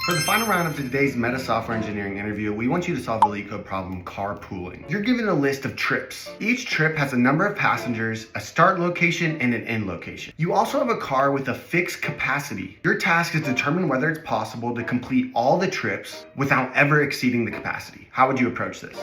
For the final round of today's Meta Software Engineering interview, we want you to solve the LeetCode problem carpooling. You're given a list of trips. Each trip has a number of passengers, a start location, and an end location. You also have a car with a fixed capacity. Your task is to determine whether it's possible to complete all the trips without ever exceeding the capacity. How would you approach this?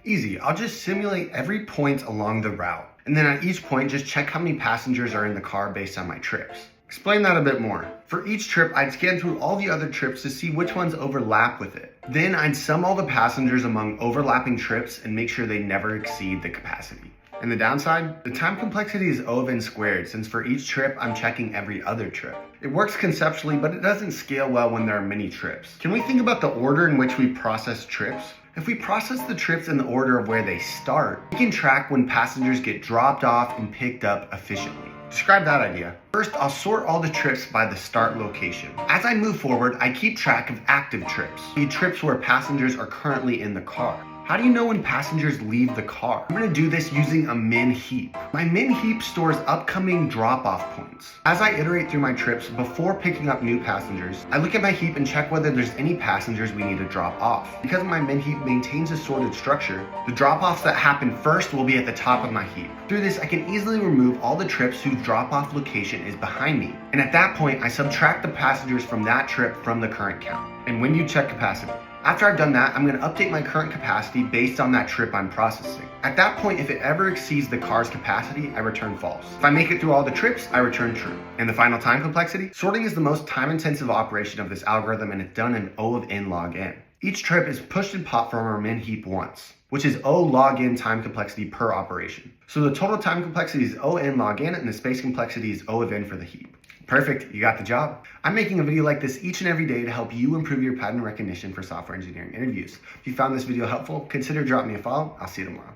Easy. I'll just simulate every point along the route. And then at each point, just check how many passengers are in the car based on my trips. Explain that a bit more. For each trip, I'd scan through all the other trips to see which ones overlap with it. Then I'd sum all the passengers among overlapping trips and make sure they never exceed the capacity. And the downside? The time complexity is O of n squared, since for each trip, I'm checking every other trip. It works conceptually, but it doesn't scale well when there are many trips. Can we think about the order in which we process trips? If we process the trips in the order of where they start, we can track when passengers get dropped off and picked up efficiently. Describe that idea. First, I'll sort all the trips by the start location. As I move forward, I keep track of active trips, the trips where passengers are currently in the car. How do you know when passengers leave the car? I'm going to do this using a min heap. My min heap stores upcoming drop-off points. As I iterate through my trips before picking up new passengers, I look at my heap and check whether there's any passengers we need to drop off. Because my min heap maintains a sorted structure, the drop-offs that happen first will be at the top of my heap. Through this, I can easily remove all the trips whose drop-off location is behind me. And at that point, I subtract the passengers from that trip from the current count. And when you check capacity? After I've done that, I'm going to update my current capacity based on that trip I'm processing. At that point, if it ever exceeds the car's capacity, I return false. If I make it through all the trips, I return true. And the final time complexity? Sorting is the most time-intensive operation of this algorithm, and it's done in O of n log n. Each trip is pushed and popped from our min heap once, which is O log n time complexity per operation. So the total time complexity is O n log n, and the space complexity is O of n for the heap. Perfect, you got the job. I'm making a video like this each and every day to help you improve your pattern recognition for software engineering interviews. If you found this video helpful, consider dropping me a follow. I'll see you tomorrow.